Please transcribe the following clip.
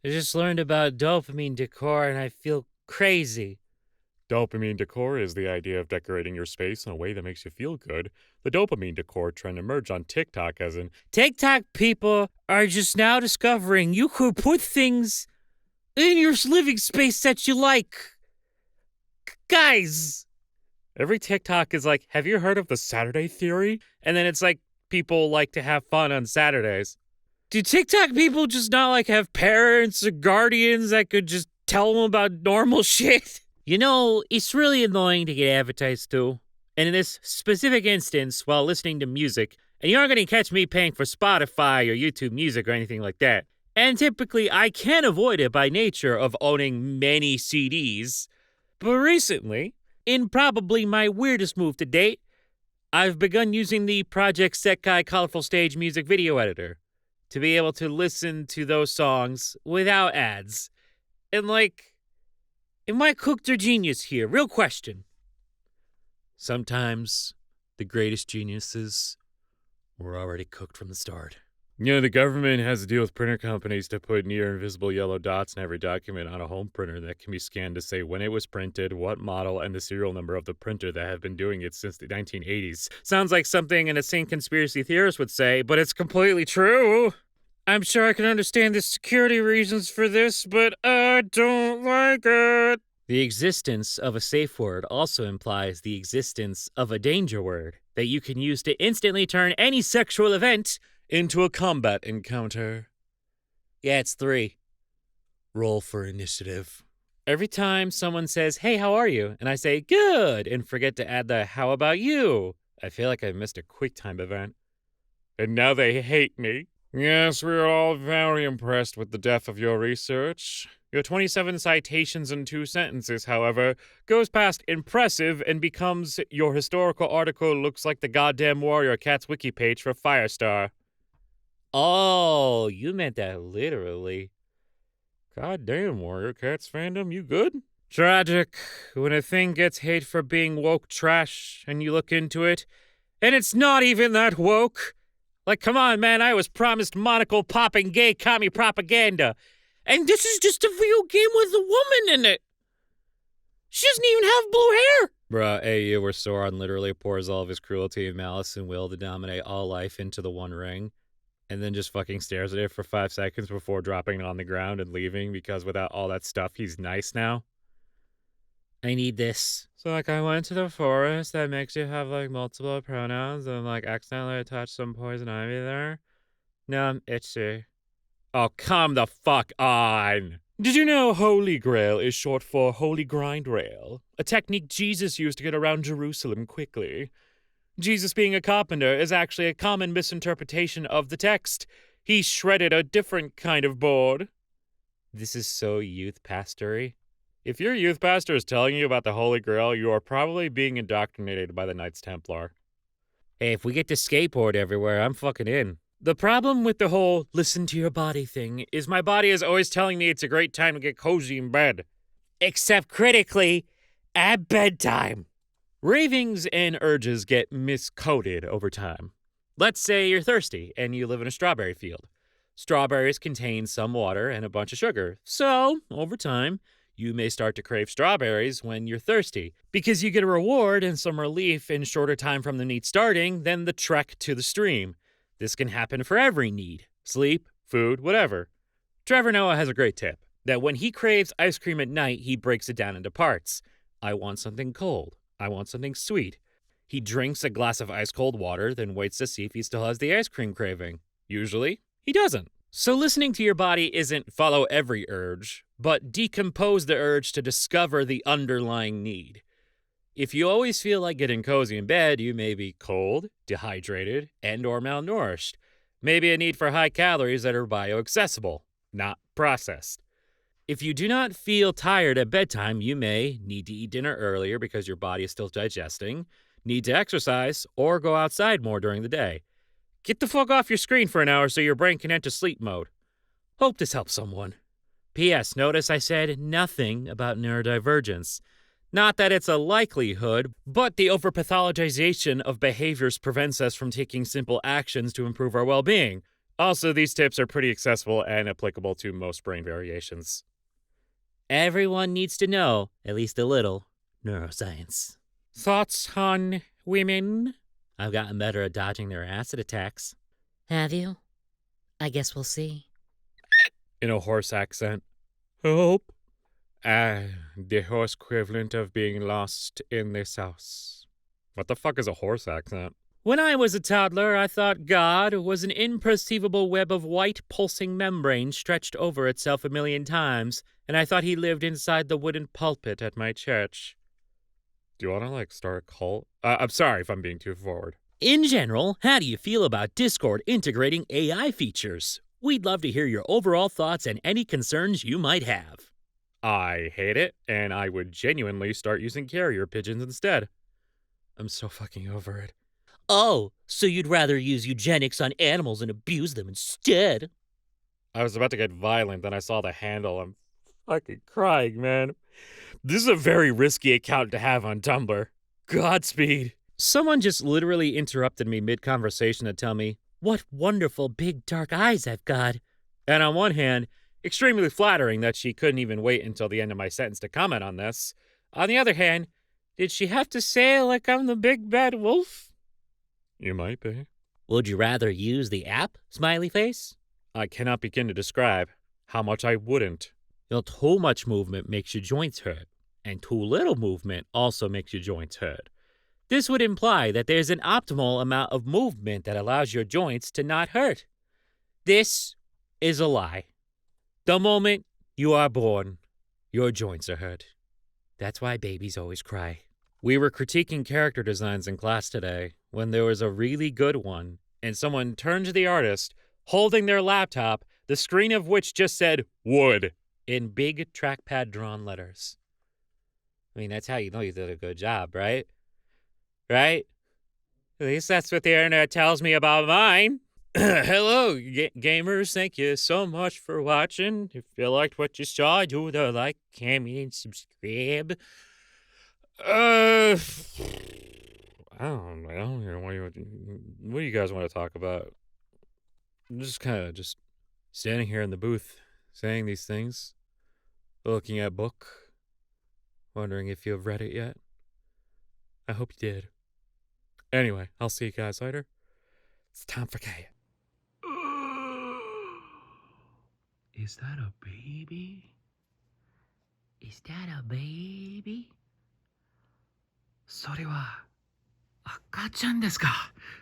I just learned about dopamine decor and I feel crazy. Dopamine decor is the idea of decorating your space in a way that makes you feel good. The dopamine decor trend emerged on TikTok as in TikTok people are just now discovering you could put things in your living space that you like. Guys! every TikTok is like, have you heard of the Saturday theory? And then it's like people like to have fun on Saturdays. Do TikTok people just not have parents or guardians that could just tell them about normal shit? You know, it's really annoying to get advertised to. And in this specific instance, while listening to music, and you aren't going to catch me paying for Spotify or YouTube Music or anything like that. And typically, I can avoid it by nature of owning many CDs. But recently, in probably my weirdest move to date, I've begun using the Project Sekai Colorful Stage music video editor to be able to listen to those songs without ads. And am I cooked or genius here? Real question. Sometimes the greatest geniuses were already cooked from the start. You know, the government has to deal with printer companies to put near invisible yellow dots in every document on a home printer that can be scanned to say when it was printed, what model, and the serial number of the printer that have been doing it since the 1980s. Sounds like something an insane conspiracy theorist would say, but it's completely true. I'm sure I can understand the security reasons for this, but I don't like it. The existence of a safe word also implies the existence of a danger word that you can use to instantly turn any sexual event into a combat encounter. Yeah, it's 3. Roll for initiative. Every time someone says, hey, how are you? And I say, good, and forget to add the how about you, I feel like I've missed a QuickTime event. And now they hate me. Yes, we are all very impressed with the depth of your research. Your 27 citations in 2 sentences, however, goes past impressive and becomes your historical article looks like the goddamn Warrior Cats wiki page for Firestar. Oh, you meant that literally. Goddamn, Warrior Cats fandom, you good? Tragic when a thing gets hate for being woke trash and you look into it, and it's not even that woke. Come on, man, I was promised monocle-popping gay commie propaganda. And this is just a video game with a woman in it. She doesn't even have blue hair. Bruh, AU where Sauron literally pours all of his cruelty and malice and will to dominate all life into the One Ring, and then just fucking stares at it for 5 seconds before dropping it on the ground and leaving because without all that stuff, he's nice now. I need this. So, I went to the forest that makes you have, multiple pronouns and, accidentally attached some poison ivy there. Now I'm itchy. Oh, come the fuck on! Did you know Holy Grail is short for Holy Grind Rail? A technique Jesus used to get around Jerusalem quickly. Jesus being a carpenter is actually a common misinterpretation of the text. He shredded a different kind of board. This is so youth pastory. If your youth pastor is telling you about the Holy Grail, you are probably being indoctrinated by the Knights Templar. Hey, if we get to skateboard everywhere, I'm fucking in. The problem with the whole listen to your body thing is my body is always telling me it's a great time to get cozy in bed. Except critically, at bedtime. Ravings and urges get miscoded over time. Let's say you're thirsty and you live in a strawberry field. Strawberries contain some water and a bunch of sugar. So, over time, you may start to crave strawberries when you're thirsty because you get a reward and some relief in shorter time from the need starting than the trek to the stream. This can happen for every need. Sleep, food, whatever. Trevor Noah has a great tip that when he craves ice cream at night, he breaks it down into parts. I want something cold. I want something sweet. He drinks a glass of ice cold water, then waits to see if he still has the ice cream craving. Usually, he doesn't. So listening to your body isn't follow every urge, but decompose the urge to discover the underlying need. If you always feel like getting cozy in bed, you may be cold, dehydrated, and or malnourished. Maybe a need for high calories that are bioaccessible, not processed. If you do not feel tired at bedtime, you may need to eat dinner earlier because your body is still digesting, need to exercise, or go outside more during the day. Get the fuck off your screen for an hour so your brain can enter sleep mode. Hope this helps someone. P.S. Notice I said nothing about neurodivergence. Not that it's a likelihood, but the overpathologization of behaviors prevents us from taking simple actions to improve our well-being. Also, these tips are pretty accessible and applicable to most brain variations. Everyone needs to know, at least a little, neuroscience. Thoughts on women? I've gotten better at dodging their acid attacks. Have you? I guess we'll see. In a hoarse accent. Help. The horse equivalent of being lost in this house. What the fuck is a horse accent? When I was a toddler, I thought God was an imperceivable web of white pulsing membrane stretched over itself a million times, and I thought he lived inside the wooden pulpit at my church. Do you want to, start a cult? I'm sorry if I'm being too forward. In general, how do you feel about Discord integrating AI features? We'd love to hear your overall thoughts and any concerns you might have. I hate it, and I would genuinely start using carrier pigeons instead. I'm so fucking over it. Oh, so you'd rather use eugenics on animals and abuse them instead? I was about to get violent, then I saw the handle. I'm fucking crying, man. This is a very risky account to have on Tumblr. Godspeed. Someone just literally interrupted me mid-conversation to tell me, what wonderful big dark eyes I've got. And on one hand, extremely flattering that she couldn't even wait until the end of my sentence to comment on this. On the other hand, did she have to say it like I'm the big bad wolf? You might be. Would you rather use the app, smiley face? I cannot begin to describe how much I wouldn't. Too much movement makes your joints hurt, and too little movement also makes your joints hurt. This would imply that there's an optimal amount of movement that allows your joints to not hurt. This is a lie. The moment you are born, your joints are hurt. That's why babies always cry. We were critiquing character designs in class today when there was a really good one, and someone turned to the artist, holding their laptop, the screen of which just said, wood, in big trackpad-drawn letters. I mean, that's how you know you did a good job, right? Right? At least that's what the internet tells me about mine. Hello, gamers. Thank you so much for watching. If you liked what you saw, do the like, comment, and subscribe. I don't know. What do you guys want to talk about? I'm just kind of standing here in the booth, saying these things, looking at book, wondering if you've read it yet. I hope you did. Anyway, I'll see you guys later. It's time for Kaya. Is that a baby? Is that a baby? それは赤ちゃんですか?